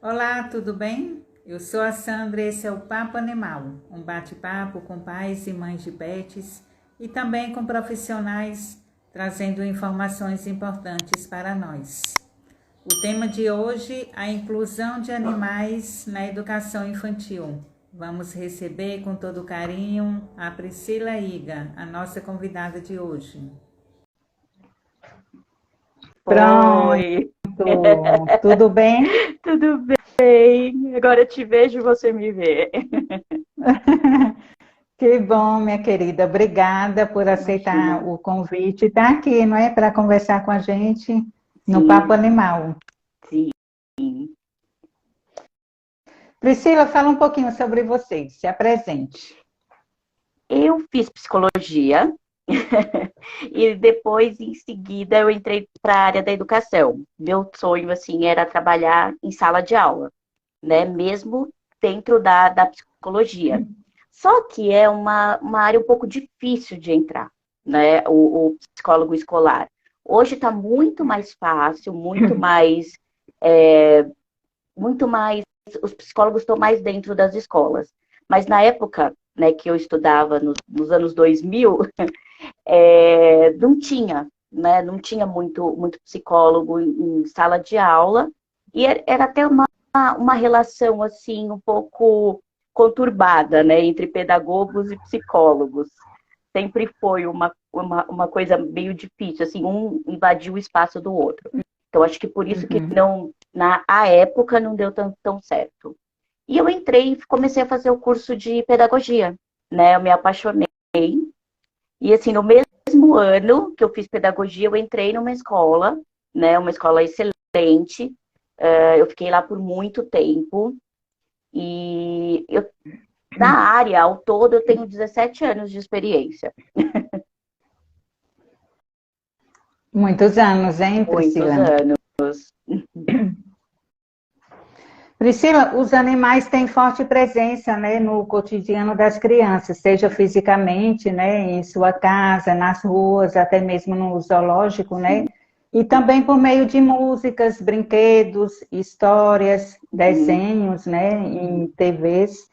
Olá, tudo bem? Eu sou a Sandra e esse é o Papo Animal, um bate-papo com pais e mães de pets e também com profissionais trazendo informações importantes para nós. O tema de hoje, a inclusão de animais na educação infantil. Vamos receber com todo carinho a Priscila Iga, a nossa convidada de hoje. Pronto, Oi, tudo bem? tudo bem? Agora eu te vejo e você me vê. Que bom, minha querida. Obrigada por Imagina. aceitar o convite. Está aqui, não é? Para conversar com a gente no Papo Sim, Animal. sim. Priscila, fala um pouquinho sobre você. Se apresente. Eu fiz psicologia e depois, em seguida, eu entrei para a área da educação. Meu sonho, assim, era trabalhar em sala de aula, né? Mesmo dentro da psicologia. Só que é uma área um pouco difícil de entrar, né? O psicólogo escolar. Hoje está muito mais fácil, é, muito mais, os psicólogos estão mais dentro das escolas. Mas na época, né, que eu estudava, nos anos 2000, não tinha, né? Não tinha muito psicólogo em sala de aula. E era até uma relação, assim, um pouco conturbada, né, entre pedagogos e psicólogos. Sempre foi uma coisa meio difícil, assim, um invadiu o espaço do outro. Então, acho que por isso que Uhum. não, na época não deu tão certo. E eu entrei e comecei a fazer o curso de pedagogia, né? Eu me apaixonei. E assim, no mesmo ano que eu fiz pedagogia, eu entrei numa escola, né? Uma escola excelente. Eu fiquei lá por muito tempo. E na área, ao todo, eu tenho 17 anos de experiência. Muitos anos, hein, Muitos Priscila? anos. Priscila, os animais têm forte presença, né, no cotidiano das crianças, seja fisicamente, né, em sua casa, nas ruas, até mesmo no zoológico, né? E também por meio de músicas, brinquedos, histórias, Uhum, desenhos, né, em TVs.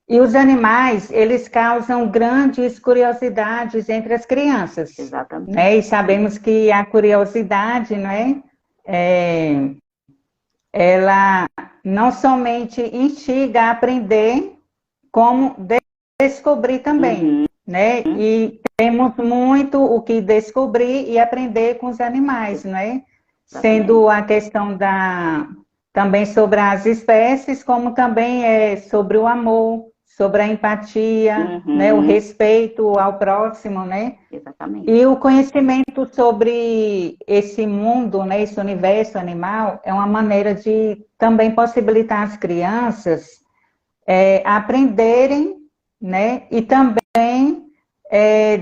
E os animais, eles causam grandes curiosidades entre as crianças, exatamente. né? E sabemos que a curiosidade, né, ela não somente instiga a aprender, como descobrir também, Uhum, né? E temos muito o que descobrir e aprender com os animais, né? exatamente. Sendo a questão também sobre as espécies, como também é sobre o amor, sobre a empatia, né? O Uhum, respeito ao próximo, né? exatamente. E o conhecimento sobre esse mundo, né, esse universo animal, é uma maneira de também possibilitar as crianças aprenderem, né, e também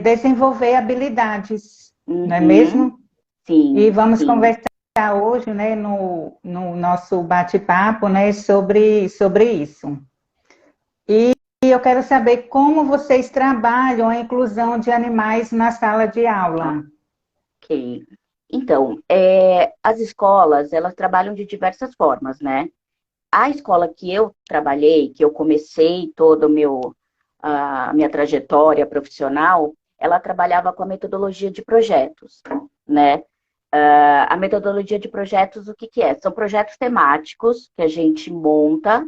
desenvolver habilidades, não é Uhum, mesmo? E sim, vamos sim. conversar hoje, né, no nosso bate-papo, né, sobre isso. E eu quero saber como vocês trabalham a inclusão de animais na sala de aula. Ok. Então, as escolas, elas trabalham de diversas formas, né? A escola que eu trabalhei, que eu comecei toda a minha trajetória profissional, ela trabalhava com a metodologia de projetos, né? A metodologia de projetos, o que que é? São projetos temáticos que a gente monta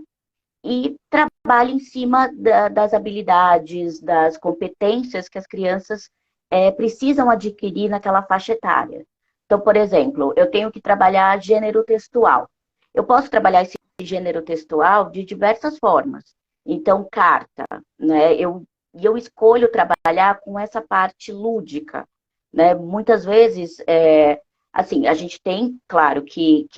e trabalha em cima das habilidades, das competências que as crianças precisam adquirir naquela faixa etária. Então, por exemplo, eu tenho que trabalhar gênero textual. Eu posso trabalhar esse gênero textual de diversas formas. Então, carta, né? Eu escolho trabalhar com essa parte lúdica, né? Muitas vezes, assim, a gente tem, claro, que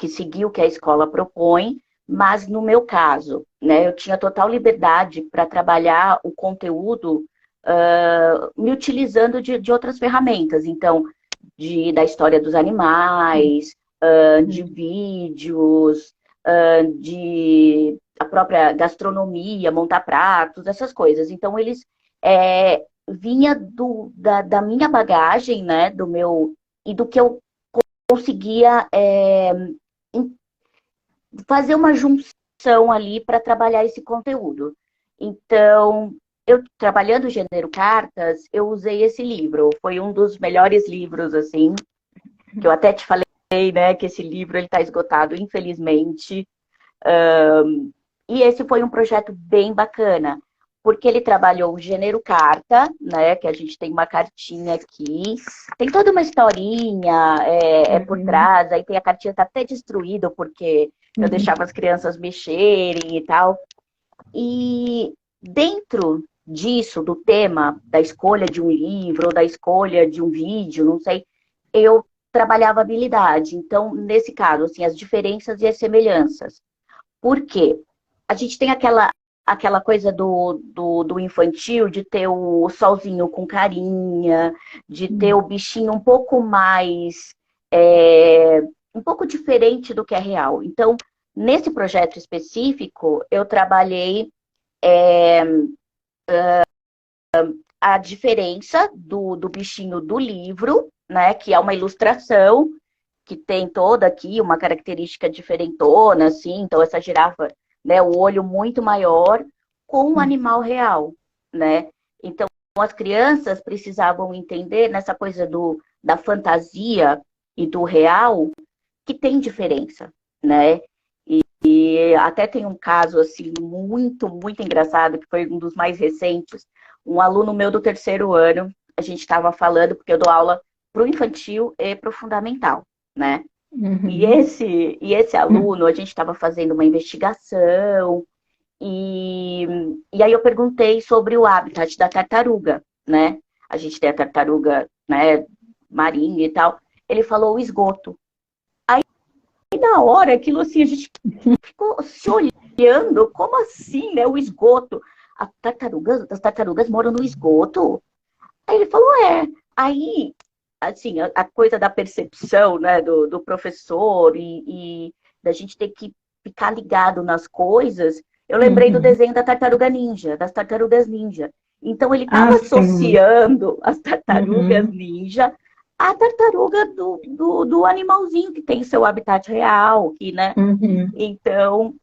seguir o que a escola propõe, mas no meu caso, né, eu tinha total liberdade para trabalhar o conteúdo me utilizando de outras ferramentas. Então, da história dos animais, de vídeos, de a própria gastronomia, montar pratos, essas coisas. Então, eles vinha da minha bagagem, né, do meu e do que eu conseguia fazer uma junção ali para trabalhar esse conteúdo. Então, eu trabalhando o gênero cartas, eu usei esse livro. Foi um dos melhores livros, assim, que eu até te falei, né, que esse livro ele está esgotado, infelizmente. E esse foi um projeto bem bacana, porque ele trabalhou o gênero carta, né? Que a gente tem uma cartinha aqui, tem toda uma historinha por Uhum. trás, aí tem a cartinha tá até destruída, porque eu deixava as crianças mexerem e tal. E dentro disso, do tema, da escolha de um livro, ou da escolha de um vídeo, não sei, eu trabalhava habilidade. Então, nesse caso, assim, as diferenças e as semelhanças. Por quê? A gente tem aquela coisa do infantil, de ter o solzinho com carinha, de ter o bichinho um pouco mais, um pouco diferente do que é real. Então, nesse projeto específico, eu trabalhei a diferença do bichinho do livro, né, que é uma ilustração, que tem toda aqui uma característica diferentona, assim, então essa girafa, né, o olho muito maior, com um animal real, né? Então as crianças precisavam entender nessa coisa da fantasia e do real que tem diferença, né? E até tem um caso assim muito, muito engraçado, que foi um dos mais recentes. Um aluno meu do terceiro ano, a gente estava falando, porque eu dou aula para o infantil e para o fundamental, né? Uhum. E esse aluno, a gente estava fazendo uma investigação, e, e aí eu perguntei sobre o habitat da tartaruga, né? A gente tem a tartaruga, né, marinha e tal. Ele falou o esgoto. E na hora, aquilo assim, a gente ficou se olhando, como assim, né? O esgoto. As tartarugas moram no esgoto? Aí ele falou, é. Aí, assim, a coisa da percepção, né, do professor e da gente ter que ficar ligado nas coisas, eu lembrei do Uhum. desenho da tartaruga ninja, das tartarugas ninja. Então ele Ah, estava sim. associando as tartarugas Uhum. ninja à tartaruga do animalzinho que tem seu habitat real, que, né? Uhum. Então,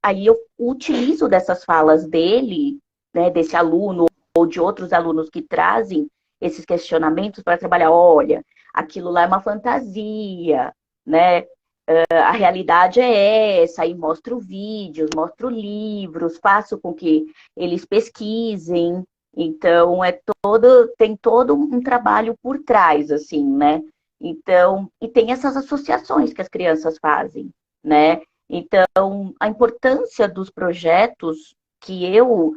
aí eu utilizo dessas falas dele, né, desse aluno ou de outros alunos que trazem esses questionamentos para trabalhar, olha, aquilo lá é uma fantasia, né? A realidade é essa, aí mostro vídeos, mostro livros, faço com que eles pesquisem. Então, tem todo um trabalho por trás, assim, né? Então, e tem essas associações que as crianças fazem, né? Então, a importância dos projetos que eu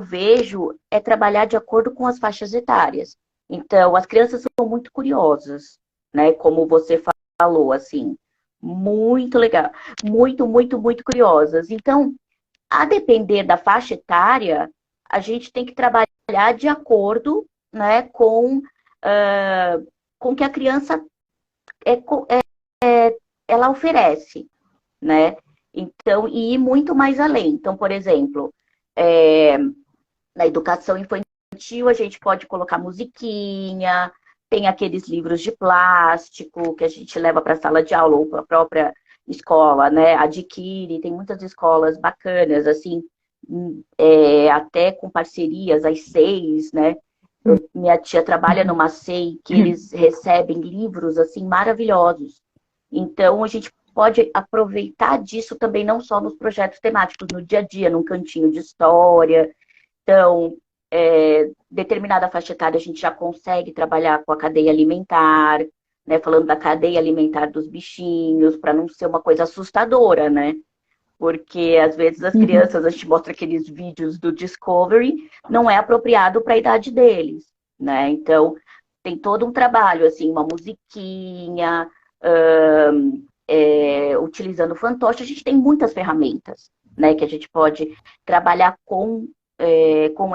vejo é trabalhar de acordo com as faixas etárias. Então, as crianças são muito curiosas, né? Como você falou, assim, muito legal, muito, muito, muito curiosas. Então, a depender da faixa etária, a gente tem que trabalhar de acordo, né, com o que a criança é, ela oferece, né? Então, e ir muito mais além. Então, por exemplo, é, na educação infantil, a gente pode colocar musiquinha, tem aqueles livros de plástico que a gente leva para a sala de aula ou para a própria escola, né? Adquire, tem muitas escolas bacanas, assim, até com parcerias, as seis, né? Minha tia trabalha numa SEI que eles recebem livros, assim, maravilhosos. Então, a gente pode aproveitar disso também, não só nos projetos temáticos, no dia a dia, num cantinho de história. Então, determinada faixa etária a gente já consegue trabalhar com a cadeia alimentar, né? Falando da cadeia alimentar dos bichinhos, para não ser uma coisa assustadora, né? Porque às vezes as Uhum. crianças, a gente mostra aqueles vídeos do Discovery, não é apropriado para a idade deles, né? Então, tem todo um trabalho, assim, uma musiquinha, utilizando fantoche, a gente tem muitas ferramentas, né, que a gente pode trabalhar com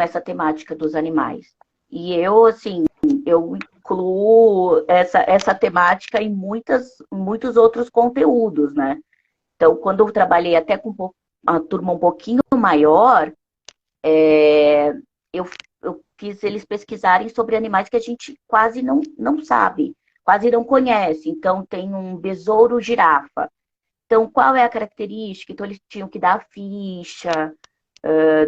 essa temática dos animais. E eu, assim, eu incluo essa temática em muitos outros conteúdos, né? Então, quando eu trabalhei até com uma turma um pouquinho maior, eu, eu fiz eles pesquisarem sobre animais que a gente quase não sabe, quase não conhece. Então, tem um besouro girafa. Então, qual é a característica? Então, eles tinham que dar a ficha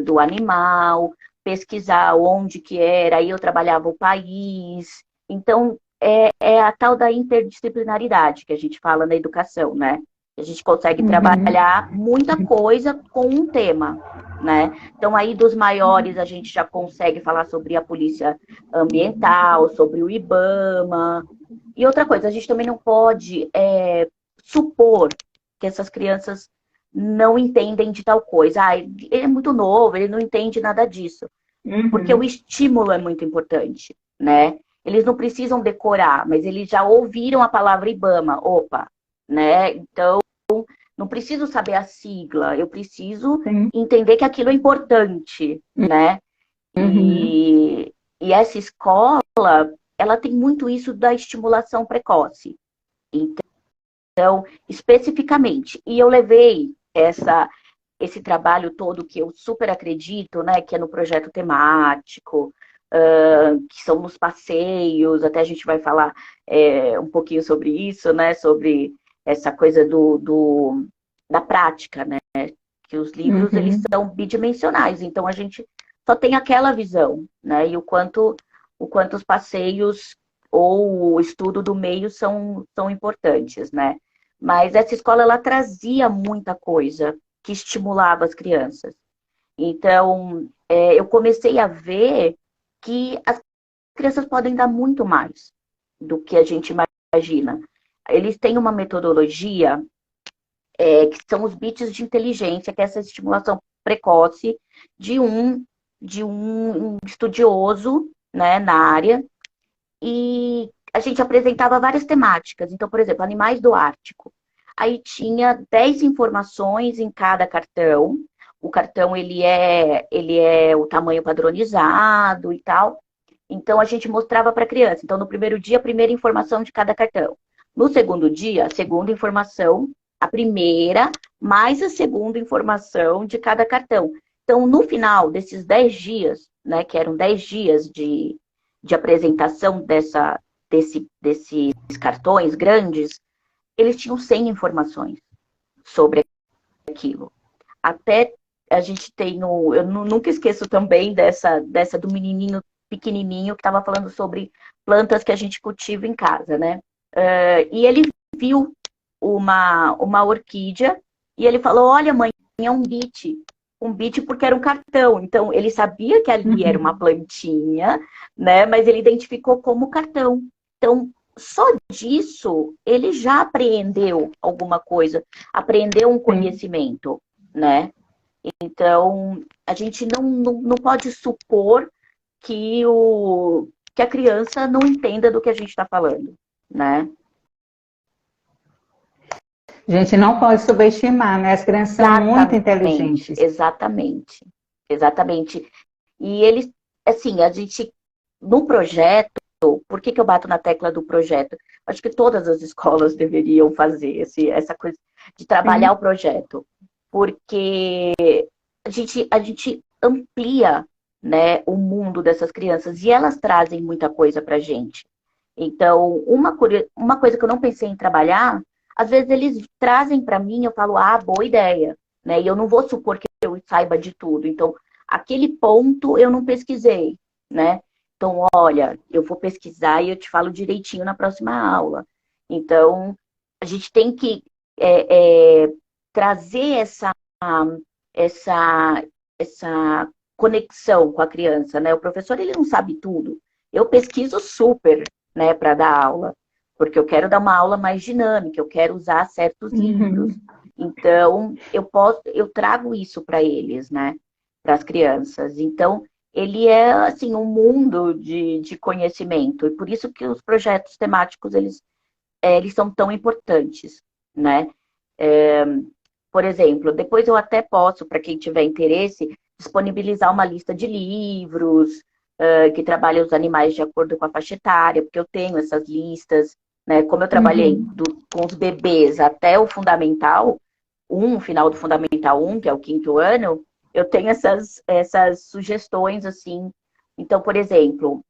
do animal, pesquisar onde que era, aí eu trabalhava o país. Então, é a tal da interdisciplinaridade que a gente fala na educação, né? A gente consegue Uhum. trabalhar muita coisa com um tema, né? Então, aí dos maiores, a gente já consegue falar sobre a polícia ambiental, sobre o IBAMA. E outra coisa, a gente também não pode supor que essas crianças não entendem de tal coisa. Ah, ele é muito novo, ele não entende nada disso. Porque o Uhum. estímulo é muito importante, né? Eles não precisam decorar, mas eles já ouviram a palavra IBAMA. Opa, né? Então, não preciso saber a sigla, eu preciso Sim. entender que aquilo é importante, né? Uhum. E essa escola, ela tem muito isso da estimulação precoce. Então, especificamente. E eu levei esse trabalho todo que eu super acredito, né, que é no projeto temático, que são nos passeios, até a gente vai falar um pouquinho sobre isso, né, sobre essa coisa da prática, né, que os livros, eles Uhum. são bidimensionais, então a gente só tem aquela visão, né, e o quanto os passeios ou o estudo do meio são importantes, né. Mas essa escola, ela trazia muita coisa que estimulava as crianças. Então, eu comecei a ver que as crianças podem dar muito mais do que a gente imagina. Eles têm uma metodologia que são os bits de inteligência, que é essa estimulação precoce de um estudioso, né, na área, e a gente apresentava várias temáticas. Então, por exemplo, animais do Ártico. Aí tinha 10 informações em cada cartão. O cartão, ele é o tamanho padronizado e tal. Então, a gente mostrava para a criança. Então, no primeiro dia, a primeira informação de cada cartão. No segundo dia, a segunda informação, a primeira, mais a segunda informação de cada cartão. Então, no final desses 10 dias, né, que eram 10 dias de apresentação desses cartões grandes, eles tinham 100 informações sobre aquilo. Até a gente tem eu nunca esqueço também dessa do menininho pequenininho que estava falando sobre plantas que a gente cultiva em casa, né? E ele viu uma orquídea e ele falou: olha, mãe, é um bit porque era um cartão. Então, ele sabia que ali era uma Uhum. plantinha, né? Mas ele identificou como cartão. Então, só disso, ele já apreendeu alguma coisa, aprendeu um Sim. conhecimento, né? Então, a gente não pode supor que a criança não entenda do que a gente está falando, né? A gente não pode subestimar, né? As crianças são muito Exatamente, inteligentes. exatamente, exatamente. E eles, assim, a gente, no projeto, por que eu bato na tecla do projeto? Acho que todas as escolas deveriam fazer essa coisa de trabalhar o Sim. projeto, porque a gente amplia, né, o mundo dessas crianças e elas trazem muita coisa pra gente. Então, uma coisa que eu não pensei em trabalhar, às vezes eles trazem para mim, eu falo, ah, boa ideia, né? E eu não vou supor que eu saiba de tudo. Então, aquele ponto eu não pesquisei, né? Então, olha, eu vou pesquisar e eu te falo direitinho na próxima aula. Então, a gente tem que trazer essa, essa conexão com a criança, né? O professor, ele não sabe tudo. Eu pesquiso super, né, para dar aula, porque eu quero dar uma aula mais dinâmica, eu quero usar certos livros. Uhum. Então, eu trago isso para eles, né, para as crianças. Então, ele é, assim, um mundo de conhecimento, e por isso que os projetos temáticos, eles são tão importantes, né? Por exemplo, depois eu até posso, para quem tiver interesse, disponibilizar uma lista de livros que trabalham os animais de acordo com a faixa etária, porque eu tenho essas listas, né? Como eu trabalhei Uhum. com os bebês até o Fundamental 1, final do Fundamental 1, que é o quinto ano, eu tenho essas sugestões, assim. Então, por exemplo,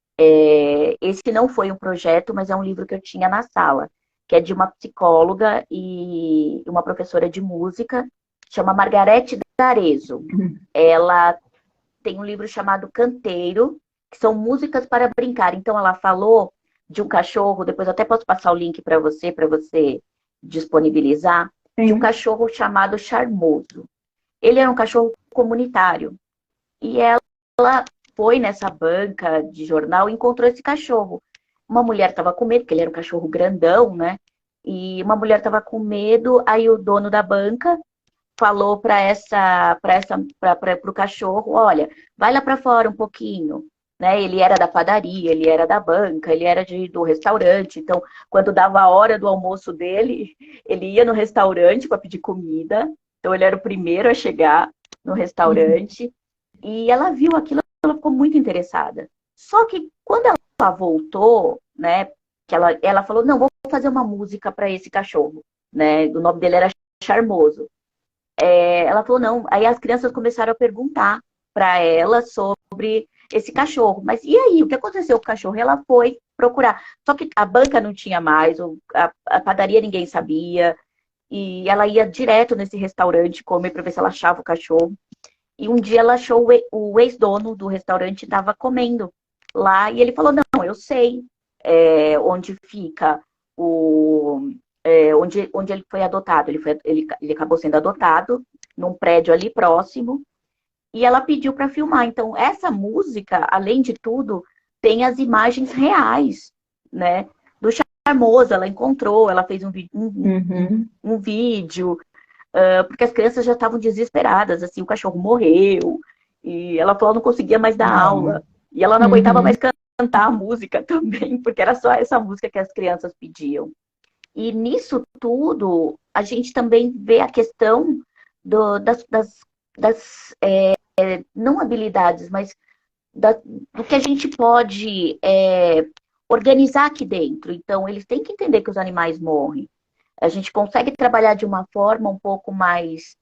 esse não foi um projeto, mas é um livro que eu tinha na sala, que é de uma psicóloga e uma professora de música, chama Margarete D'Arezzo. Ela tem um livro chamado Canteiro, que são músicas para brincar. Então, ela falou de um cachorro, depois eu até posso passar o link para você disponibilizar, de um Sim. cachorro chamado Charmoso. Ele era um cachorro comunitário. E ela foi nessa banca de jornal e encontrou esse cachorro. Uma mulher estava com medo, porque ele era um cachorro grandão, né? E uma mulher estava com medo, aí o dono da banca falou para o cachorro, olha, vai lá para fora um pouquinho, né? Ele era da padaria, ele era da banca, ele era do restaurante. Então, quando dava a hora do almoço dele, ele ia no restaurante para pedir comida. Então, ele era o primeiro a chegar no restaurante. E ela viu aquilo, ela ficou muito interessada. Só que quando ela voltou, né? Que ela falou, não, vou fazer uma música para esse cachorro, né? O nome dele era Charmoso. Ela falou, não. Aí as crianças começaram a perguntar para ela sobre esse cachorro. Mas e aí, o que aconteceu com o cachorro? E ela foi procurar. Só que a banca não tinha mais, a padaria ninguém sabia. E ela ia direto nesse restaurante comer para ver se ela achava o cachorro. E um dia ela achou o ex-dono do restaurante estava comendo lá. E ele falou, não, eu sei onde fica onde ele foi adotado. Ele acabou sendo adotado num prédio ali próximo. E ela pediu para filmar. Então, essa música, além de tudo, tem as imagens reais, né? Do Charmoso, ela encontrou, ela fez um vídeo, porque as crianças já estavam desesperadas, assim, o cachorro morreu, e ela falou que não conseguia mais dar aula, e ela não aguentava mais cantar a música também, porque era só essa música que as crianças pediam. E nisso tudo, a gente também vê a questão das não habilidades, mas do que a gente pode organizar aqui dentro. Então, eles têm que entender que os animais morrem. A gente consegue trabalhar de uma forma um pouco mais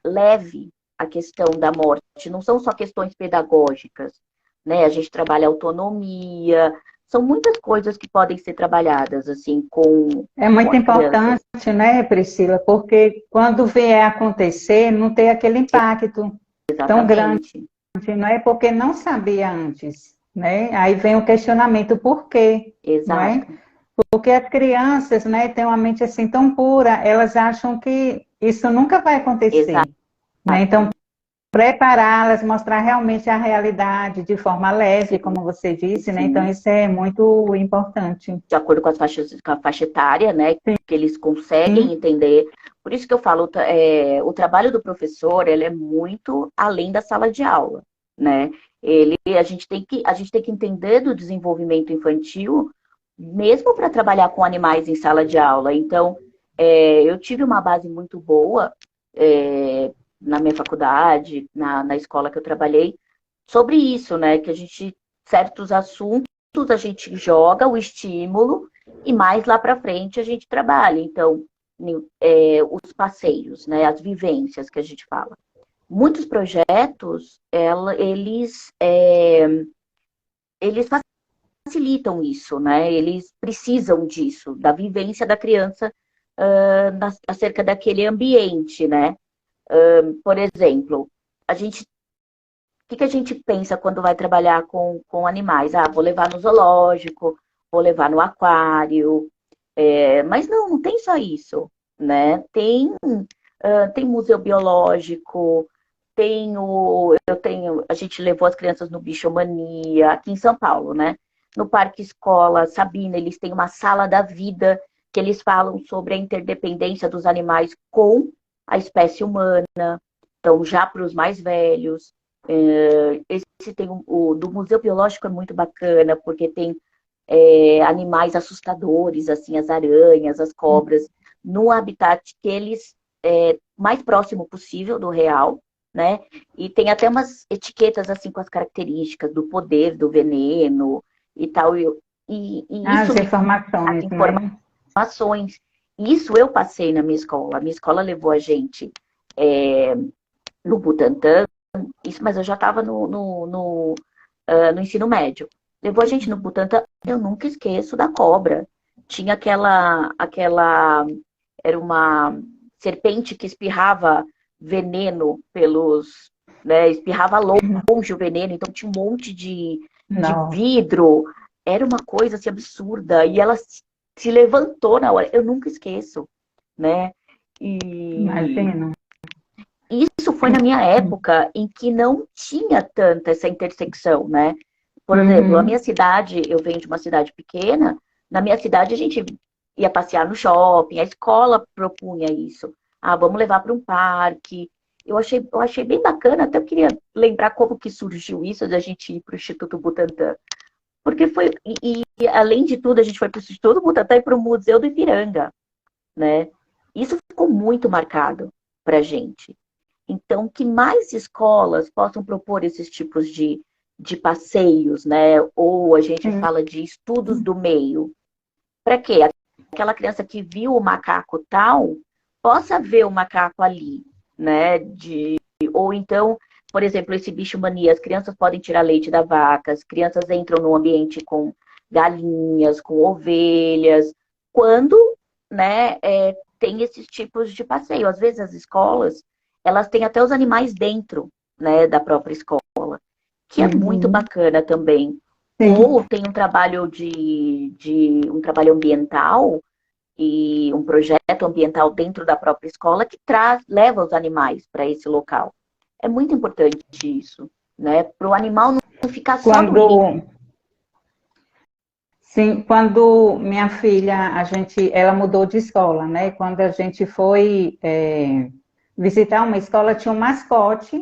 leve a questão da morte. Não são só questões pedagógicas, né? A gente trabalha autonomia. São muitas coisas que podem ser trabalhadas, assim, É muito com as importante, crianças. né, Priscila? Porque quando vier a acontecer, não tem aquele impacto tão grande, Exatamente. não é? Porque não sabia antes, né? Aí vem o questionamento, por quê? Não é? Exato. Porque as crianças, né, têm uma mente assim tão pura, elas acham que isso nunca vai acontecer, Exato. né? Então, prepará-las, mostrar realmente a realidade de forma leve, como você disse, né? Então, isso é muito importante. De acordo com com a faixa etária, né? Que eles conseguem entender. Por isso que eu falo, o trabalho do professor, ele é muito além da sala de aula, né? A gente tem que entender do desenvolvimento infantil, mesmo para trabalhar com animais em sala de aula. Então, eu tive uma base muito boa na minha faculdade, na escola que eu trabalhei, sobre isso, né? Que certos assuntos, a gente joga o estímulo e mais lá para frente a gente trabalha. Então, os passeios, né, as vivências que a gente fala. Muitos projetos, eles facilitam isso, né? Eles precisam disso, da vivência da criança acerca daquele ambiente, né? Por exemplo, o que a gente pensa quando vai trabalhar com animais? Ah, vou levar no zoológico, vou levar no aquário. Mas não tem só isso, né? Tem museu biológico, a gente levou as crianças no Bichomania, aqui em São Paulo, né? No Parque Escola Sabina, eles têm uma sala da vida, que eles falam sobre a interdependência dos animais com a espécie humana. Então, já para os mais velhos. Esse do Museu Biológico é muito bacana, porque tem animais assustadores, assim, as aranhas, as cobras, no habitat que eles mais próximo possível do real, né? E tem até umas etiquetas assim com as características do poder, do veneno e tal. E As isso informações, as né? informações. Isso eu passei na minha escola. A minha escola levou a gente no Butantã. Isso, mas eu já estava no ensino médio. Levou a gente no Butantã, eu nunca esqueço da cobra. Tinha aquela era uma serpente que espirrava veneno pelos, né, espirrava longe o veneno, então tinha um monte de Não, vidro, era uma coisa assim absurda, e ela se levantou na hora, eu nunca esqueço, né? E imagino. isso foi na minha época em que não tinha tanta essa intersecção, né? Por exemplo, a minha Uhum. cidade, eu venho de uma cidade pequena, na minha cidade a gente ia passear no shopping, a escola propunha isso. Ah, vamos levar para um parque. Eu achei bem bacana, até eu queria lembrar como que surgiu isso, da gente ir para o Instituto Butantan. Porque foi, além de tudo, a gente foi para o Instituto Butantan e para o Museu do Ipiranga, né? Isso ficou muito marcado para a gente. Então, que mais escolas possam propor esses tipos de passeios, né? Ou a gente Sim. fala de estudos do meio. Para quê? Aquela criança que viu o macaco tal, possa ver o macaco ali, né? Ou então, por exemplo, esse bicho mania, as crianças podem tirar leite da vaca, as crianças entram no ambiente com galinhas, com ovelhas, quando, né, tem esses tipos de passeio. Às vezes as escolas, elas têm até os animais dentro, né, da própria escola, que é muito Uhum. bacana também. Sim. Ou tem um trabalho um trabalho ambiental e um projeto ambiental dentro da própria escola que leva os animais para esse local. É muito importante isso, né? Para o animal não ficar só no Quando, livro. sim, quando minha filha, ela mudou de escola, né? Quando a gente foi visitar uma escola, tinha um mascote,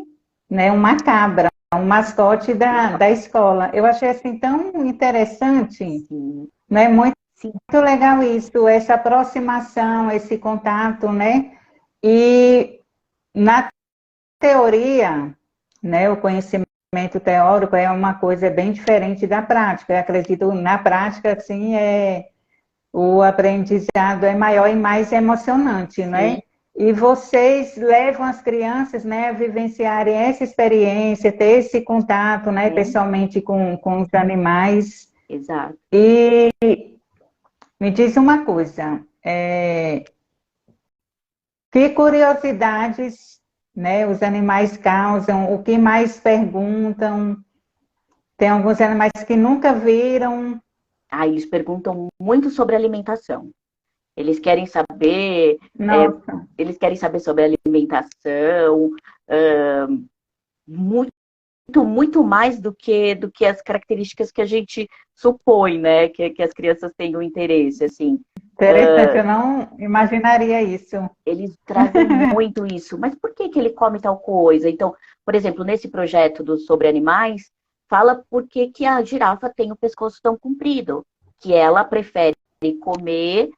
né? Uma cabra, um mascote da escola. Eu achei assim tão interessante, Sim, né? Muito sim, legal isso, essa aproximação, esse contato, né? E na teoria, né, o conhecimento teórico é uma coisa bem diferente da prática. Eu acredito na prática, assim, o aprendizado é maior e mais emocionante, sim, né? E vocês levam as crianças, né, a vivenciarem essa experiência, ter esse contato, né, sim, pessoalmente com os animais. exato. E me diz uma coisa, que curiosidades, né, os animais causam, o que mais perguntam? Tem alguns animais que nunca viram. Aí eles perguntam muito sobre alimentação. Eles querem saber, é, Nossa, eles querem saber sobre alimentação, muito, muito mais do que as características que a gente supõe, né? Que as crianças tenham interesse, assim. interessante, eu não imaginaria isso. Eles trazem muito isso. Mas por que ele come tal coisa? Então, por exemplo, nesse projeto sobre animais, fala por que a girafa tem o pescoço tão comprido, que ela prefere comer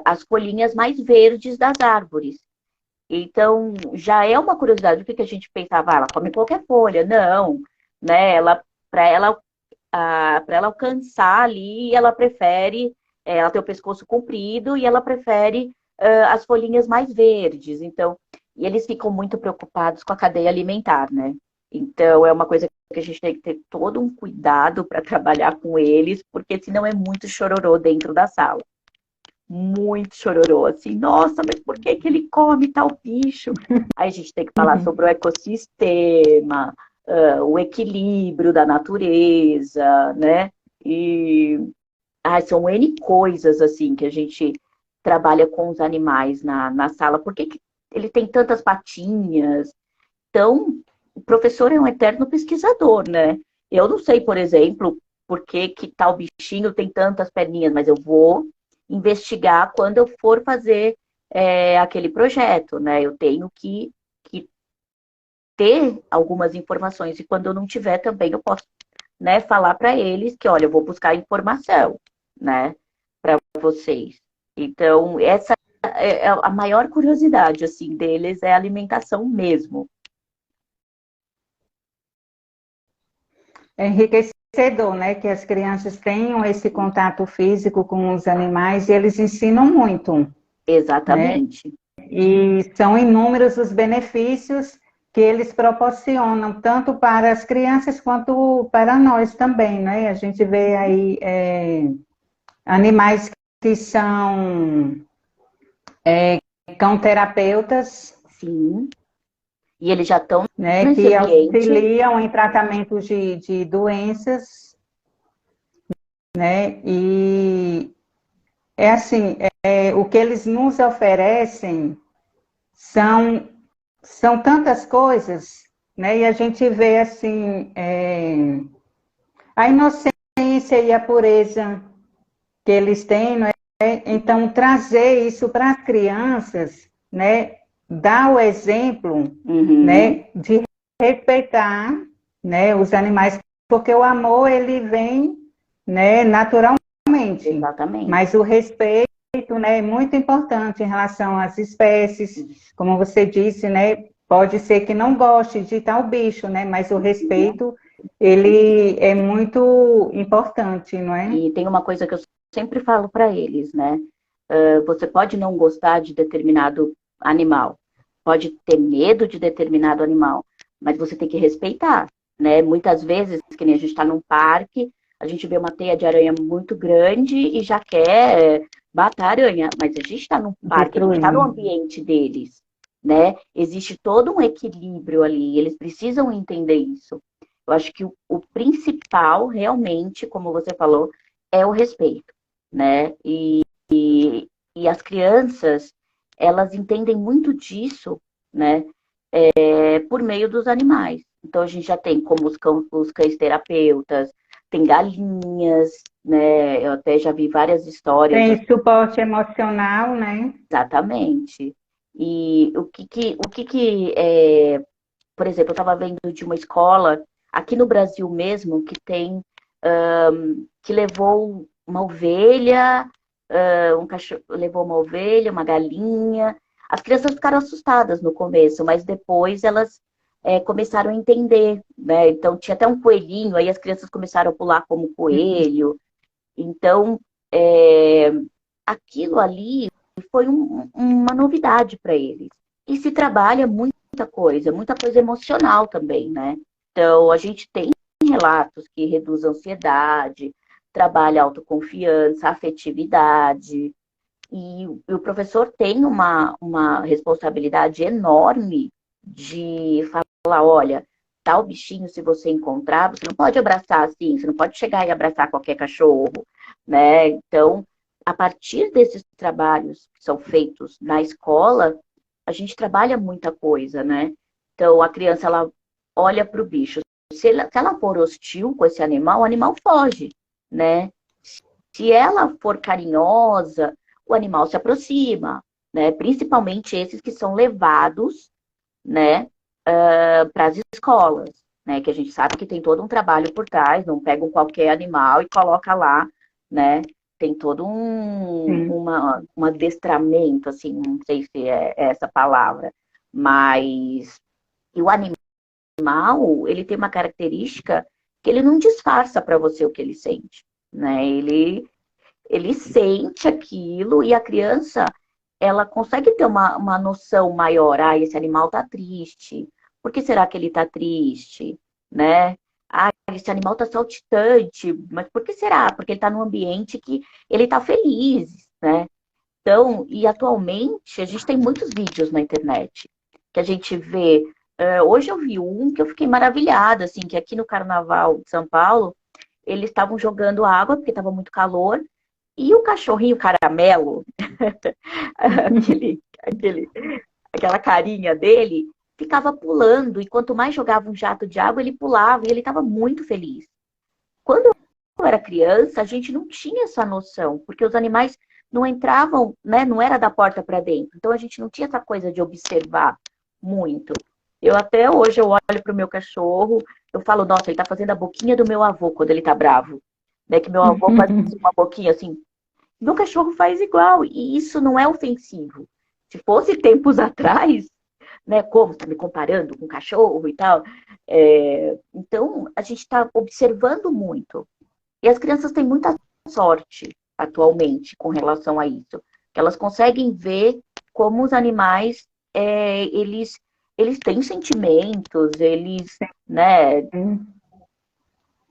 as folhinhas mais verdes das árvores. Então, já é uma curiosidade. O que a gente pensava? Ela come qualquer folha. Não, né? Para ela alcançar ali, ela prefere, ela tem o pescoço comprido e ela prefere as folhinhas mais verdes. Então, e eles ficam muito preocupados com a cadeia alimentar, né? Então, é uma coisa que a gente tem que ter todo um cuidado para trabalhar com eles, porque senão é muito chororô dentro da sala. Muito chororô, assim, nossa, mas por que ele come tal bicho? Aí a gente tem que falar Uhum. sobre o ecossistema, o equilíbrio da natureza, né? E são N coisas, assim, que a gente trabalha com os animais na sala. Por que ele tem tantas patinhas? Então, o professor é um eterno pesquisador, né? Eu não sei, por exemplo, por que tal bichinho tem tantas perninhas, mas eu vou investigar quando eu for fazer aquele projeto, né? Eu tenho que ter algumas informações e quando eu não tiver também eu posso, né, falar para eles que, olha, eu vou buscar informação, né, para vocês. Então, essa é a maior curiosidade, assim, deles é a alimentação mesmo. É enriquecedor, né? Que as crianças tenham esse contato físico com os animais e eles ensinam muito, né? Exatamente. E são inúmeros os benefícios que eles proporcionam, tanto para as crianças quanto para nós também, né? A gente vê aí animais que são cão-terapeutas, Sim. E eles já estão né, nesse que ambiente. auxiliam em tratamentos de doenças, né? E é assim, o que eles nos oferecem são, são tantas coisas, né? E a gente vê assim a inocência e a pureza que eles têm, não é? Então, trazer isso para as crianças, né? Dar o exemplo, Uhum, né? De respeitar, né? Os animais, porque o amor, ele vem, né? Naturalmente, exatamente. mas o respeito, né? É muito importante em relação às espécies, Isso. como você disse, né? Pode ser que não goste de tal bicho, né? Mas o respeito, ele é muito importante, não é? E tem uma coisa que eu sempre falo para eles, né? Você pode não gostar de determinado animal, pode ter medo de determinado animal, mas você tem que respeitar, né? Muitas vezes, que nem a gente está num parque, a gente vê uma teia de aranha muito grande e já quer matar a aranha, mas a gente está num parque, a gente está no Destruir. ambiente deles, né? Existe todo um equilíbrio ali, eles precisam entender isso. Eu acho que o principal, realmente, como você falou, é o respeito, né? E as crianças, elas entendem muito disso, né? Por meio dos animais. Então, a gente já tem como os cães terapeutas, tem galinhas, né? Eu até já vi várias histórias, Tem suporte emocional, né? exatamente. E por exemplo, eu estava vendo de uma escola aqui no Brasil mesmo que tem que levou uma ovelha, um cachorro levou uma ovelha, uma galinha. As crianças ficaram assustadas no começo, mas depois elas começaram a entender, né? Então tinha até um coelhinho, aí as crianças começaram a pular como coelho. Então é, aquilo ali foi uma novidade para eles. E se trabalha muita coisa emocional também, né? Então, a gente tem relatos que reduz a ansiedade, trabalha a autoconfiança, a afetividade. E o professor tem uma responsabilidade enorme de falar, olha, tal bichinho, se você encontrar, você não pode abraçar assim, você não pode chegar e abraçar qualquer cachorro, né? Então, a partir desses trabalhos que são feitos na escola, a gente trabalha muita coisa, né? Então, a criança, ela olha para o bicho. Se ela for hostil com esse animal, o animal foge, né? Se ela for carinhosa, o animal se aproxima, né? Principalmente esses que são levados, né, para as escolas, né? Que a gente sabe que tem todo um trabalho por trás, não pegam qualquer animal e coloca lá, né? Tem todo Sim. um adestramento, assim, não sei se é essa palavra, mas e o animal, ele tem uma característica que ele não disfarça para você o que ele sente, né? Ele sente aquilo e a criança, ela consegue ter uma noção maior. Ah, esse animal tá triste. Por que será que ele tá triste? Né? Ah, esse animal tá saltitante. Mas por que será? Porque ele tá num ambiente que ele tá feliz, né? Então, e atualmente, a gente tem muitos vídeos na internet que a gente vê. Hoje eu vi um que eu fiquei maravilhada, assim, que aqui no Carnaval de São Paulo, eles estavam jogando água, porque estava muito calor, e o cachorrinho caramelo, aquele, aquela carinha dele, ficava pulando, e quanto mais jogava um jato de água, ele pulava, e ele estava muito feliz. Quando eu era criança, a gente não tinha essa noção, porque os animais não entravam, né, não era da porta para dentro, então a gente não tinha essa coisa de observar muito. Eu até hoje eu olho para o meu cachorro, eu falo, nossa, ele está fazendo a boquinha do meu avô quando ele está bravo. Né, que meu avô fazia uma boquinha assim, meu cachorro faz igual, e isso não é ofensivo. Se fosse tempos atrás, né, como está me comparando com cachorro e tal, então a gente está observando muito. E as crianças têm muita sorte atualmente com relação a isso, que elas conseguem ver como os animais, eles têm sentimentos, eles, né,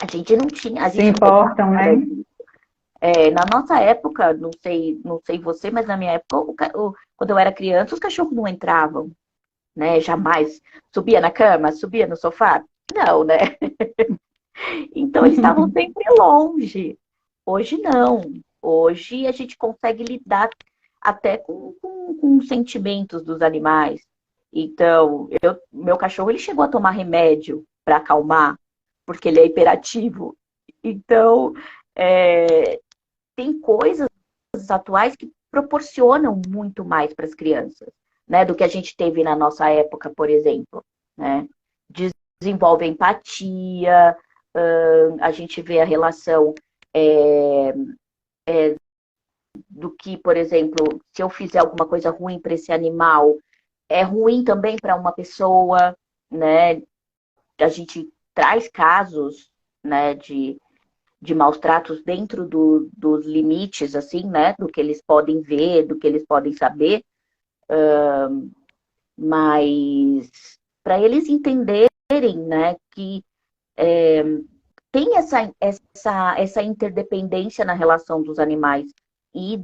a gente não tinha, a Se gente não teve importam, nada né? disso. Na nossa época, não sei você, mas na minha época, Quando eu era criança, os cachorros não entravam, né? Jamais. Subia na cama, subia no sofá? Não, né? Então eles estavam sempre longe. Hoje não. Hoje a gente consegue lidar até com os sentimentos dos animais. Então, meu cachorro ele chegou a tomar remédio para acalmar, porque ele é hiperativo. Então, tem coisas atuais que proporcionam muito mais para as crianças, né, do que a gente teve na nossa época, por exemplo, né? Desenvolve empatia, a gente vê a relação do que, por exemplo, se eu fizer alguma coisa ruim para esse animal, é ruim também para uma pessoa, né? A gente traz casos, né, de maus tratos dentro dos limites, assim, né? Do que eles podem ver, do que eles podem saber, mas para eles entenderem, né, que tem essa interdependência na relação dos animais e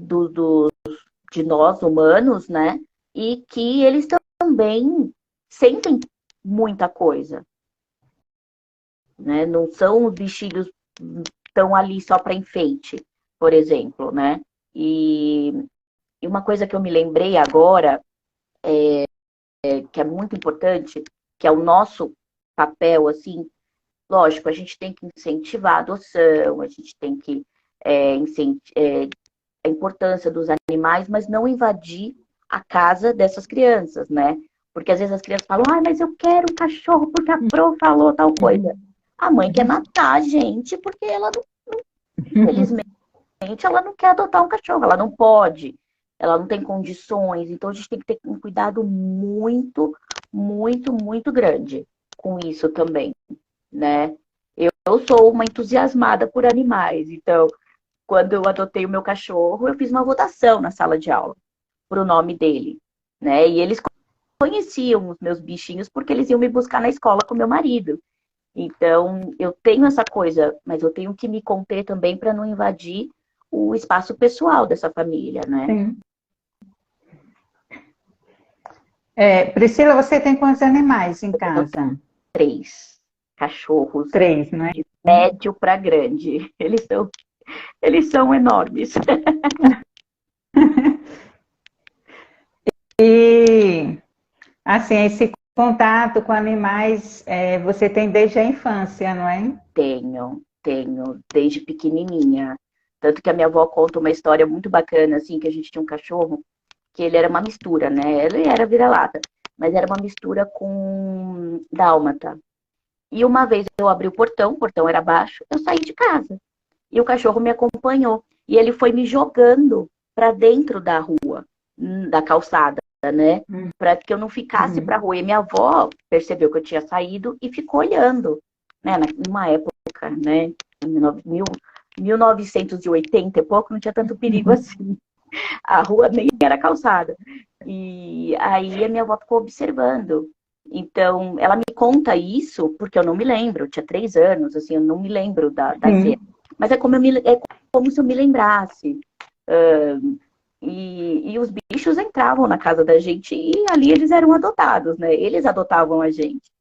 de nós humanos, né? E que eles também sentem muita coisa, né? Não são os bichinhos que estão ali só para enfeite, por exemplo, né? E uma coisa que eu me lembrei agora, que é muito importante, que é o nosso papel, assim, lógico, a gente tem que incentivar a adoção, a gente tem que a importância dos animais, mas não invadir a casa dessas crianças, né? Porque às vezes as crianças falam, ah, mas eu quero um cachorro porque a Pro falou tal coisa. A mãe quer matar a gente porque ela infelizmente, ela não quer adotar um cachorro, ela não pode, ela não tem condições. Então a gente tem que ter um cuidado muito, muito, muito grande com isso também, né? Eu sou uma entusiasmada por animais, então quando eu adotei o meu cachorro, eu fiz uma votação na sala de aula pro nome dele, né? E eles conheciam os meus bichinhos porque eles iam me buscar na escola com meu marido. Então, eu tenho essa coisa, mas eu tenho que me conter também para não invadir o espaço pessoal dessa família, né? Sim. Priscila, você tem quantos animais em casa? 3 cachorros, 3, não é? de médio para grande. Eles são enormes. E, assim, esse contato com animais você tem desde a infância, não é? Tenho, desde pequenininha. Tanto que a minha avó conta uma história muito bacana, assim, que a gente tinha um cachorro, que ele era uma mistura, né? Ele era vira-lata, mas era uma mistura com dálmata. E uma vez eu abri o portão era baixo, eu saí de casa. E o cachorro me acompanhou. E ele foi me jogando para dentro da rua, da calçada, né? Para que eu não ficasse para a rua. E minha avó percebeu que eu tinha saído e ficou olhando, né? Numa época, né? Em 1980 e pouco, não tinha tanto perigo assim. A rua nem era calçada. E aí a minha avó ficou observando. Então, ela me conta isso porque eu não me lembro. Eu tinha 3 anos, assim, eu não me lembro da cena. Mas é como se eu me lembrasse. E os bichos entravam na casa da gente e ali eles eram adotados, né? Eles adotavam a gente.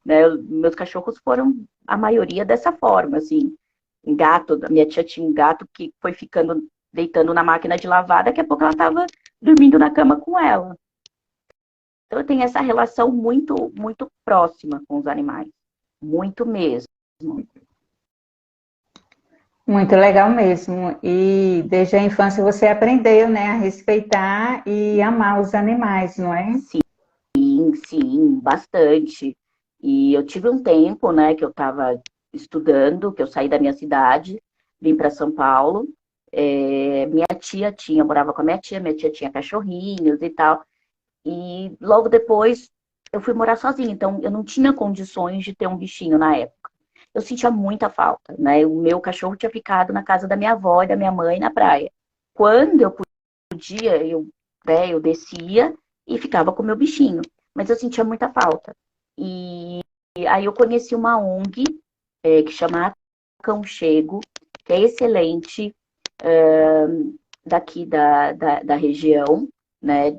Né? Meus cachorros foram, a maioria, dessa forma, assim. Gato, minha tia tinha um gato que foi ficando, deitando na máquina de lavar, daqui a pouco ela estava dormindo na cama com ela. Então eu tenho essa relação muito, muito próxima com os animais. Muito mesmo. Muito legal mesmo. E desde a infância você aprendeu, né, a respeitar e amar os animais, não é? Sim, bastante. E eu tive um tempo, né, que eu estava estudando, que eu saí da minha cidade, vim para São Paulo. Minha tia eu morava com a minha tia tinha cachorrinhos e tal. E logo depois eu fui morar sozinha, então eu não tinha condições de ter um bichinho na época. Eu sentia muita falta, né? O meu cachorro tinha ficado na casa da minha avó e da minha mãe na praia. Quando eu podia, eu descia e ficava com o meu bichinho. Mas eu sentia muita falta. E aí eu conheci uma ONG que chama Aconchego, que é excelente, daqui da região. né,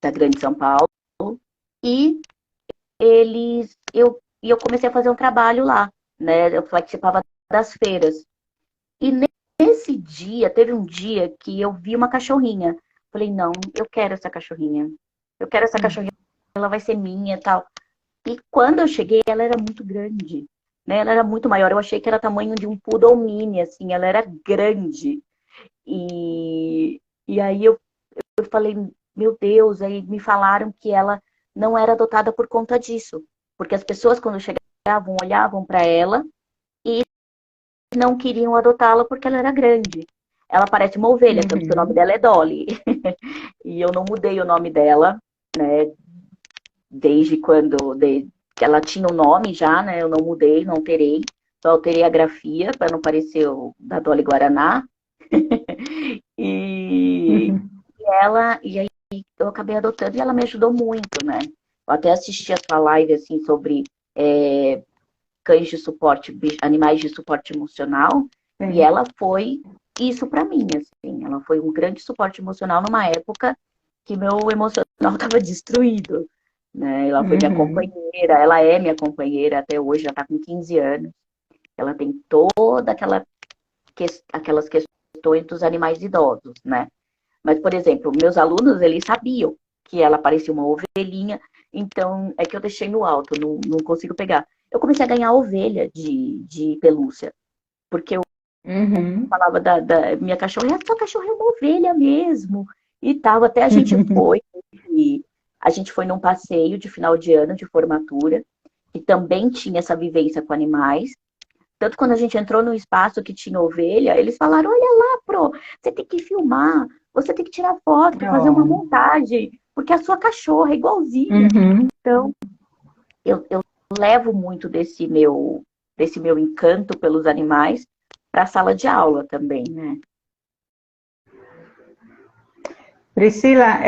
da Grande São Paulo, e eu comecei a fazer um trabalho lá, né, eu participava das feiras. E nesse dia, teve um dia que eu vi uma cachorrinha. Falei, não, eu quero essa cachorrinha. Eu quero essa cachorrinha, ela vai ser minha e tal. E quando eu cheguei, ela era muito grande, né? Ela era muito maior. Eu achei que era tamanho de um poodle mini, assim. Ela era grande. E aí eu falei, meu Deus, aí me falaram que ela não era adotada por conta disso. Porque as pessoas, quando chegavam, olhavam para ela e não queriam adotá-la porque ela era grande. Ela parece uma ovelha, tanto que o nome dela é Dolly. E eu não mudei o nome dela, né? Desde que ela tinha o nome já, né? Eu não mudei, não alterei. Só alterei a grafia para não parecer o da Dolly Guaraná. E aí eu acabei adotando e ela me ajudou muito, né? Eu até assisti a sua live, assim, sobre cães de suporte, animais de suporte emocional, e ela foi isso para mim, assim. Ela foi um grande suporte emocional numa época que meu emocional estava destruído, né? Ela foi minha companheira, ela é minha companheira até hoje, já está com 15 anos. Ela tem toda aquelas questões dos animais idosos, né? Mas, por exemplo, meus alunos, eles sabiam que ela parecia uma ovelhinha, então é que eu deixei no alto, não consigo pegar. Eu comecei a ganhar ovelha de pelúcia, porque eu falava da minha cachorra, essa cachorra é uma ovelha mesmo, e tal. Até a gente foi num passeio de final de ano, de formatura, que também tinha essa vivência com animais. Tanto quando a gente entrou no espaço que tinha ovelha, eles falaram, olha lá, Pro, você tem que filmar, você tem que tirar foto, fazer uma montagem, porque a sua cachorra é igualzinha. Então, eu levo muito desse meu encanto pelos animais para a sala de aula também, né? Priscila,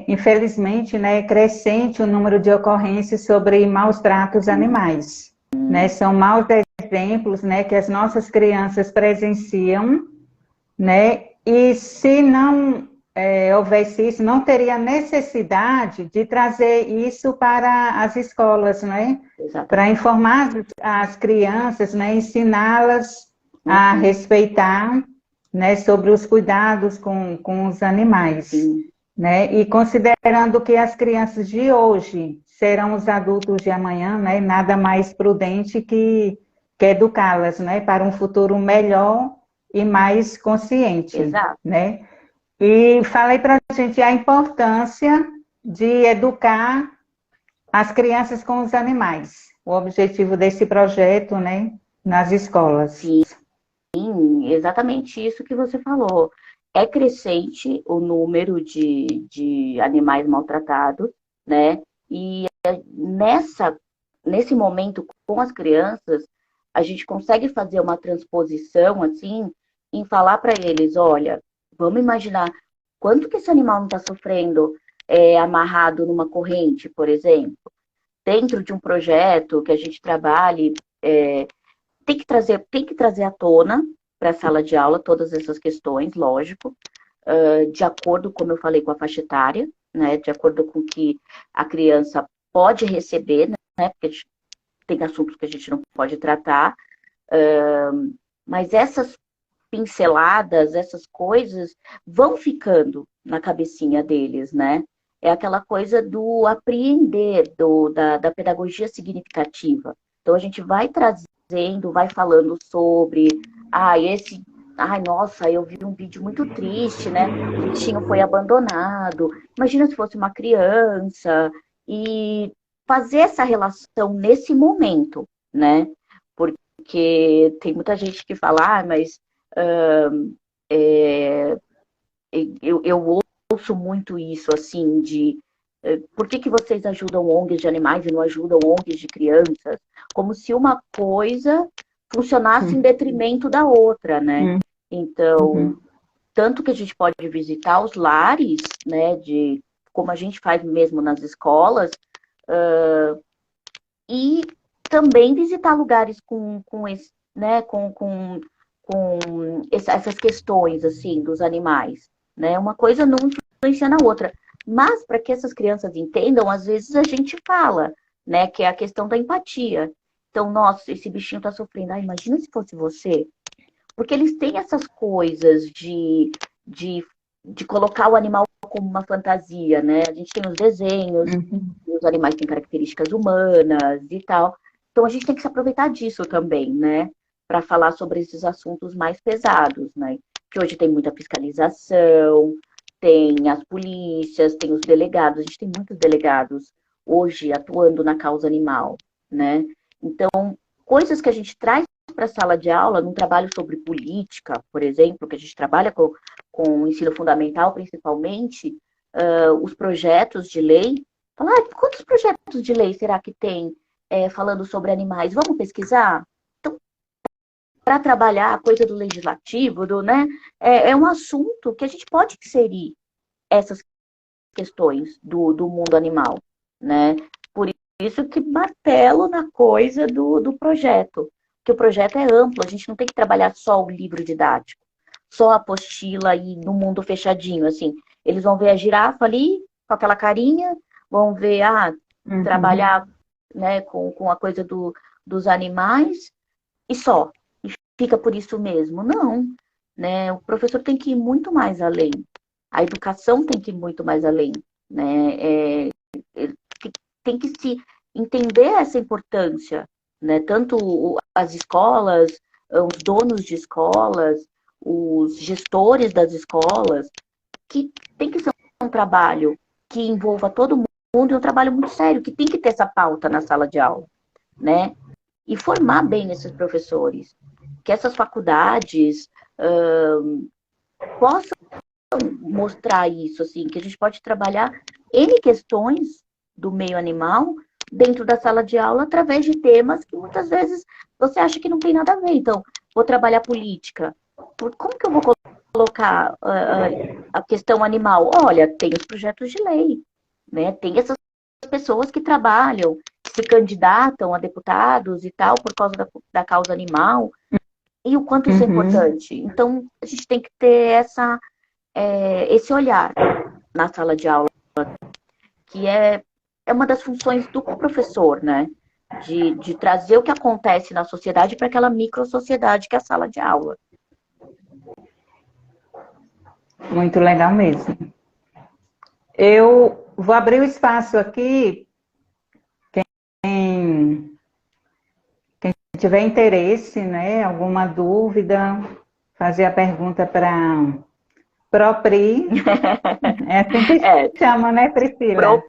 infelizmente, né, é crescente o número de ocorrências sobre maus tratos animais. Né? São maus exemplos, né, que as nossas crianças presenciam, né? E se não houvesse isso, não teria necessidade de trazer isso para as escolas, né? Para informar as crianças, né? Ensiná-las a respeitar, né? Sobre os cuidados com os animais, né? E considerando que as crianças de hoje serão os adultos de amanhã, né? Nada mais prudente que educá-las, né? Para um futuro melhor e mais consciente, né? E falei para a gente a importância de educar as crianças com os animais, o objetivo desse projeto, né, nas escolas. Sim, exatamente isso que você falou. É crescente o número de animais maltratados, né? E nesse momento, com as crianças, a gente consegue fazer uma transposição, assim, em falar para eles, olha, vamos imaginar quanto que esse animal não está sofrendo amarrado numa corrente, por exemplo. Dentro de um projeto que a gente trabalhe, tem que trazer à tona para a sala de aula todas essas questões, lógico, de acordo, como eu falei, com a faixa etária, né, de acordo com o que a criança pode receber, né, porque tem assuntos que a gente não pode tratar, mas essas pinceladas, essas coisas vão ficando na cabecinha deles, né? É aquela coisa do apreender, da pedagogia significativa. Então, a gente vai trazendo, vai falando sobre, ai, nossa, eu vi um vídeo muito triste, né? O bichinho foi abandonado. Imagina se fosse uma criança. E fazer essa relação nesse momento, né? Porque tem muita gente que fala, mas eu ouço muito isso, assim, de por que vocês ajudam ONGs de animais e não ajudam ONGs de crianças? Como se uma coisa funcionasse em detrimento da outra, né? Então, tanto que a gente pode visitar os lares, né, como a gente faz mesmo nas escolas, e também visitar lugares com esse, né, com essas questões, assim, dos animais, né? Uma coisa não influencia na outra. Mas, para que essas crianças entendam, às vezes a gente fala, né, que é a questão da empatia. Então, nossa, esse bichinho tá sofrendo. Ah, imagina se fosse você. Porque eles têm essas coisas de, de colocar o animal como uma fantasia, né? A gente tem os desenhos, Uhum. os animais têm características humanas e tal. Então, a gente tem que se aproveitar disso também, né? Para falar sobre esses assuntos mais pesados, né? Que hoje tem muita fiscalização, tem as polícias, tem os delegados. A gente tem muitos delegados hoje atuando na causa animal, né? Então, coisas que a gente traz para a sala de aula, num trabalho sobre política, por exemplo, que a gente trabalha com o ensino fundamental, principalmente, os projetos de lei. Falar, quantos projetos de lei será que tem falando sobre animais? Vamos pesquisar? Então, para trabalhar a coisa do legislativo, né, é um assunto que a gente pode inserir essas questões do mundo animal, né? Por isso que martelo na coisa do projeto, que o projeto é amplo, a gente não tem que trabalhar só o livro didático, só a apostila e no mundo fechadinho, assim. Eles vão ver a girafa ali, com aquela carinha, vão ver, Uhum. trabalhar, né, com a coisa dos animais e só. E fica por isso mesmo. Não, né? O professor tem que ir muito mais além. A educação tem que ir muito mais além, né? Tem que se entender essa importância, né? Tanto as escolas, os donos de escolas, os gestores das escolas, que tem que ser um trabalho que envolva todo mundo e um trabalho muito sério, que tem que ter essa pauta na sala de aula, né? E formar bem esses professores, que essas faculdades possam mostrar isso, assim, que a gente pode trabalhar N questões do meio animal dentro da sala de aula através de temas que muitas vezes você acha que não tem nada a ver. Então, vou trabalhar política. Como que eu vou colocar a questão animal? Olha, tem os projetos de lei, né? Tem essas pessoas que trabalham, que se candidatam a deputados e tal por causa da causa animal, e o quanto isso é Uhum. importante. Então, a gente tem que ter esse olhar na sala de aula, que é uma das funções do professor, né? De trazer o que acontece na sociedade para aquela micro-sociedade que é a sala de aula. Muito legal mesmo. Eu vou abrir o espaço aqui. Quem tiver interesse, né, alguma dúvida, fazer a pergunta para Propri. É assim que É, chama, né, Priscila?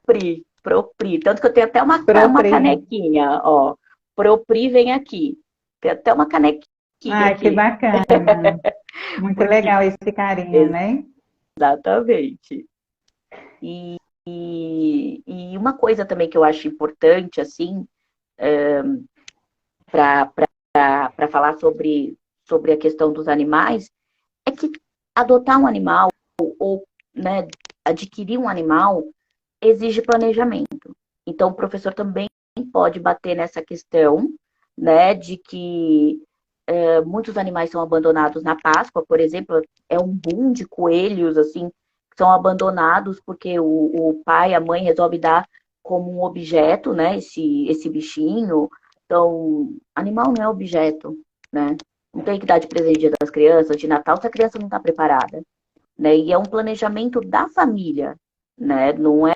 Propri. Tanto que eu tenho até uma Propri. canequinha, ó. Propri vem aqui. Tem até uma canequinha Ai, que aqui. bacana. Muito Porque, legal esse carinho, né? exatamente. E, e uma coisa também que eu acho importante, assim, para falar sobre a questão dos animais, é que adotar um animal ou, né, adquirir um animal exige planejamento. Então, o professor também pode bater nessa questão, né, de que muitos animais são abandonados na Páscoa, por exemplo, é um boom de coelhos, assim, que são abandonados porque o pai, a mãe resolve dar como um objeto, né, esse bichinho. Então, animal não é objeto, né? Não tem que dar de presente Dia das crianças, de Natal, se a criança não está preparada, né? E é um planejamento da família, né? Não é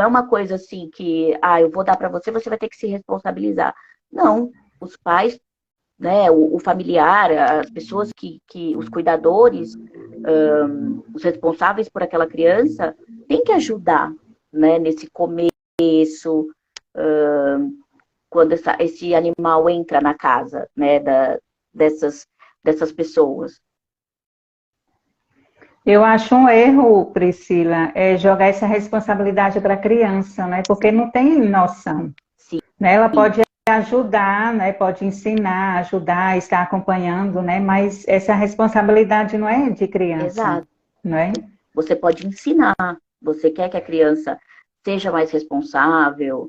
uma coisa assim que, eu vou dar para você, você vai ter que se responsabilizar. Não, os pais, né, o familiar, as pessoas os cuidadores, os responsáveis por aquela criança, têm que ajudar, né, nesse começo, quando esse animal entra na casa, né, dessas pessoas. Eu acho um erro, Priscila, jogar essa responsabilidade para a criança, né? Porque não tem noção, Sim, né? Ela pode ajudar, né? Pode ensinar, ajudar, estar acompanhando, né? Mas essa responsabilidade não é de criança, exato. não é? Você pode ensinar. Você quer que a criança seja mais responsável.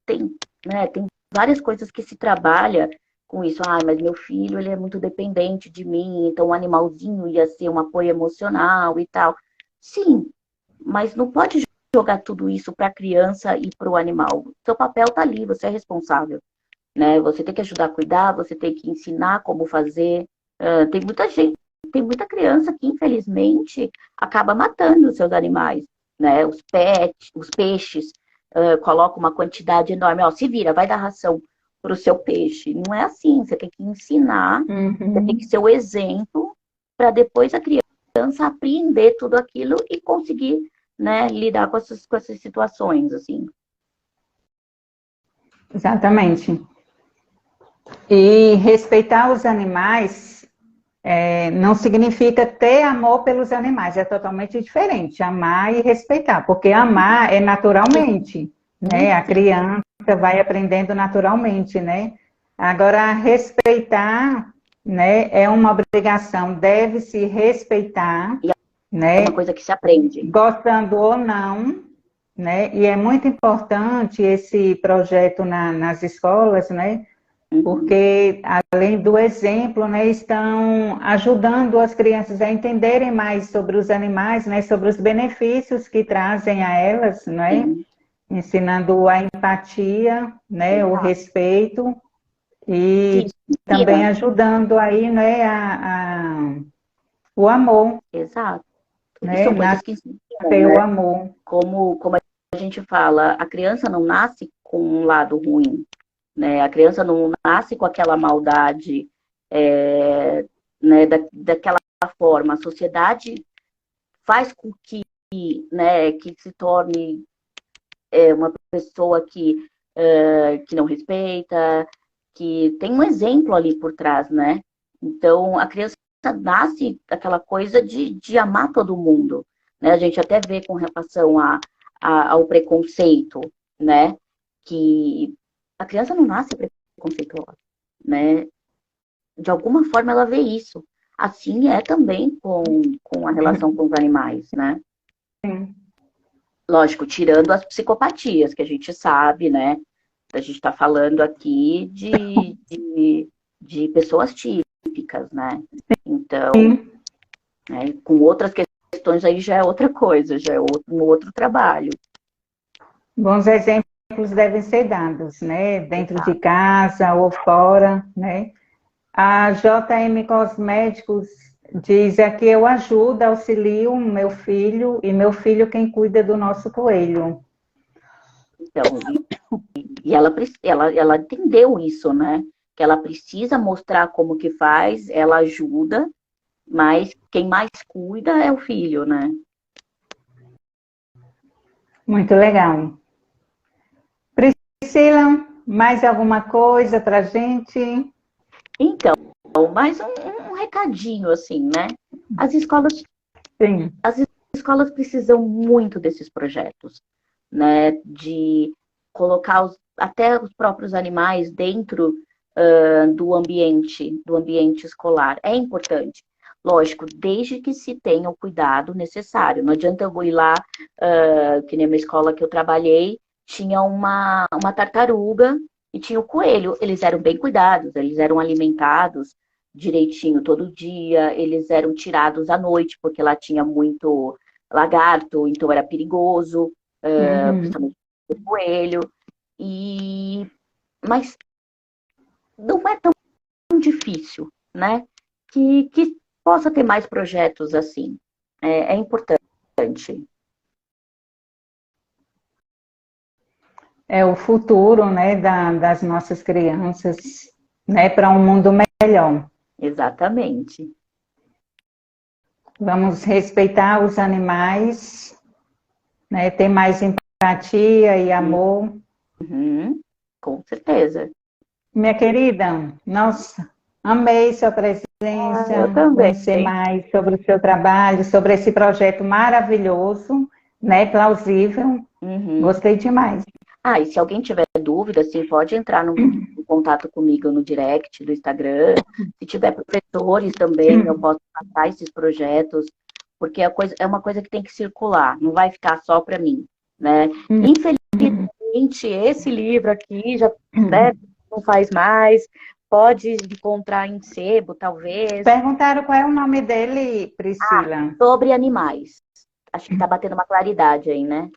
Tem, né, tem várias coisas que se trabalha com isso. Ah, mas meu filho, ele é muito dependente de mim, então o animalzinho ia ser um apoio emocional e tal. Sim, mas não pode jogar tudo isso para a criança e para o animal. Seu papel está ali, você é responsável, né? Você tem que ajudar a cuidar, você tem que ensinar como fazer. Tem muita gente, tem muita criança que, infelizmente, acaba matando os seus animais, né? Os pets, os peixes, coloca uma quantidade enorme. Ó, se vira, vai dar ração para o seu peixe. Não é assim, você tem que ensinar, você tem que ser o exemplo para depois a criança apreender tudo aquilo e conseguir, né, lidar com essas situações, assim. Exatamente. E respeitar os animais não significa ter amor pelos animais, é totalmente diferente. Amar e respeitar, porque amar é naturalmente, né? A criança vai aprendendo naturalmente, né? Agora, respeitar, né, é uma obrigação, deve-se respeitar, E é né? uma coisa que se aprende. Gostando ou não, né? E é muito importante esse projeto nas escolas, né? Porque, além do exemplo, né, estão ajudando as crianças a entenderem mais sobre os animais, né, sobre os benefícios que trazem a elas, né, ensinando a empatia, né, o respeito e também ajudando aí, né, o amor, Exato. E né, são coisas que ensinam, o né? amor. Como a gente fala, a criança não nasce com um lado ruim, né? A criança não nasce com aquela maldade, né, daquela forma. A sociedade faz com que, né, que se torne uma pessoa que não respeita, que tem um exemplo ali por trás, né? Então, a criança nasce daquela coisa de amar todo mundo, né? A gente até vê com relação ao preconceito, né? Que a criança não nasce preconceituosa, né? De alguma forma ela vê isso. Assim é também com a relação com os animais, né? Sim. Lógico, tirando as psicopatias, que a gente sabe, né? A gente está falando aqui de pessoas típicas, né? Então, né, com outras questões aí já é outra coisa, já é um outro trabalho. Bons exemplos devem ser dados, né, dentro de casa ou fora, né? A JM Cosméticos diz aqui: eu ajudo, auxilio meu filho e meu filho quem cuida do nosso coelho. Então, e ela entendeu isso, né? Que ela precisa mostrar como que faz, ela ajuda, mas quem mais cuida é o filho, né? Muito legal. Priscila, mais alguma coisa para gente? Então, mais um recadinho, assim, né? As escolas Sim. As escolas precisam muito desses projetos, né? De colocar até os próprios animais dentro do ambiente escolar. É importante. Lógico, desde que se tenha o cuidado necessário. Não adianta eu ir lá, que nem uma escola que eu trabalhei, tinha uma tartaruga e tinha o coelho. Eles eram bem cuidados, eles eram alimentados direitinho todo dia, eles eram tirados à noite, porque lá tinha muito lagarto, então era perigoso, principalmente o coelho. Mas não é tão difícil, né? Que possa ter mais projetos assim. É importante. É o futuro, né, das nossas crianças, né, para um mundo melhor. Exatamente. Vamos respeitar os animais, né, ter mais empatia e amor. Com certeza. Minha querida, nossa, amei sua presença, eu também. Conhecer mais sobre o seu trabalho, sobre esse projeto maravilhoso, né, plausível. Gostei demais. E se alguém tiver dúvida, assim, pode entrar em contato comigo no direct do Instagram. Se tiver professores também, eu posso passar esses projetos, porque é uma coisa que tem que circular, não vai ficar só para mim, né? Infelizmente, esse livro aqui já, né, não faz mais, pode encontrar em sebo, talvez. Perguntaram qual é o nome dele, Priscila. Sobre animais. Acho que tá batendo uma claridade aí, né?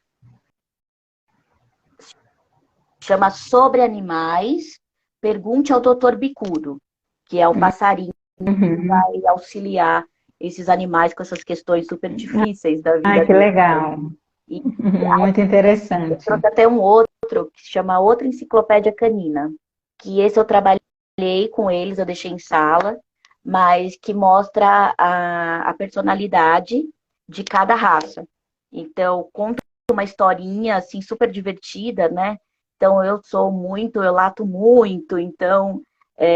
Chama Sobre Animais, Pergunte ao Doutor Bicudo, que é o passarinho que vai auxiliar esses animais com essas questões super difíceis da vida. Ai, que deles. legal. E Muito interessante. trouxe até um outro, que se chama Outra Enciclopédia Canina, que esse eu trabalhei com eles, eu deixei em sala, mas que mostra a personalidade de cada raça. Então, conta uma historinha, assim, super divertida, né? Então, eu lato muito, então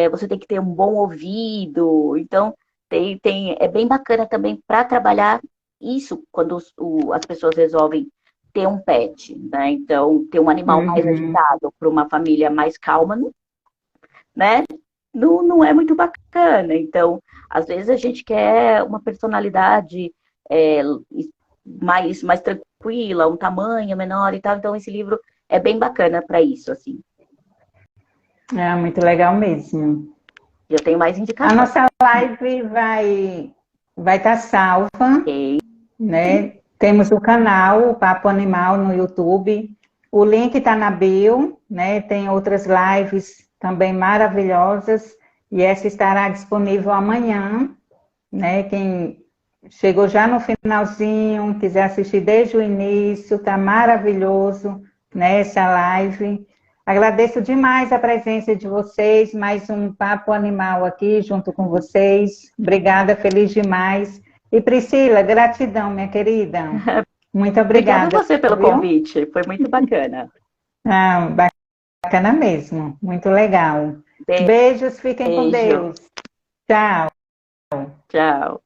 você tem que ter um bom ouvido. Então, é bem bacana também para trabalhar isso, quando as pessoas resolvem ter um pet, né? Então, ter um animal mais agitado para uma família mais calma, né? Não é muito bacana. Então, às vezes a gente quer uma personalidade é, mais tranquila, um tamanho menor e tal. Então, esse livro é bem bacana para isso, assim. É muito legal mesmo. Eu tenho mais A indicações. nossa live vai estar salva, Ok. né? Temos o canal, o Papo Animal, no YouTube. O link está na bio, né? Tem outras lives também maravilhosas. E essa estará disponível amanhã, né? Quem chegou já no finalzinho, quiser assistir desde o início, tá maravilhoso, né? Essa live. Agradeço demais a presença de vocês, mais um Papo Animal aqui junto com vocês. Obrigada, feliz demais. E Priscila, gratidão, minha querida. Muito obrigada. Obrigada a você pelo viu? convite, foi muito bacana. Ah, bacana mesmo, muito legal. Beijo. Beijos, fiquem com Deus. Tchau. Tchau.